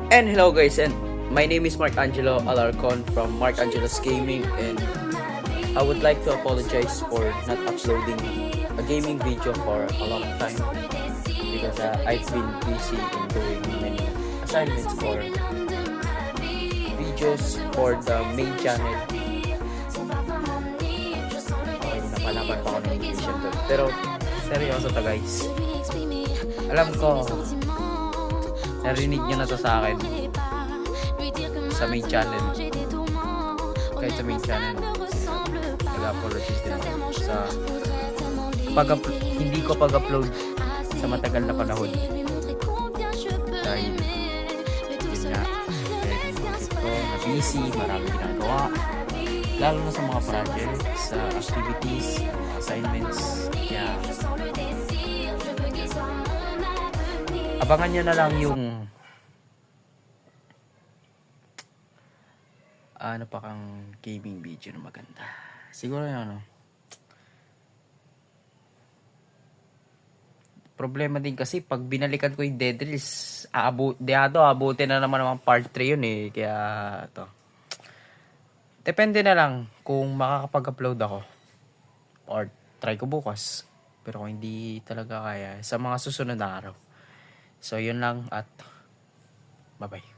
And hello guys, and my name is Mark Angelo Alarcon from Mark Angelo's Gaming, and I would like to apologize for not uploading a gaming video for a long time because I've been busy in doing many assignments for videos for the main channel. Okay, napalaban pa ako ng English doon. Pero seryoso to guys. Alam ko, narinig nyo na to sa akin sa main channel. Kahit sa main channel, nag-apologize din ako sa hindi ko pag-upload sa matagal na panahon. Dahil yun nga, ko na busy, maraming ginagawa. Lalo na sa mga projects, sa activities, assignments. Kaya abangan nyo na lang yung ano pa kang gaming video na maganda. Siguro yun, problema din kasi pag binalikan ko yung Dead Reels, abutin na naman ng part 3 yun eh. Kaya to. Depende na lang kung makakapag-upload ako or try ko bukas. Pero kung hindi talaga kaya, sa mga susunod na araw. So yun lang at bye-bye.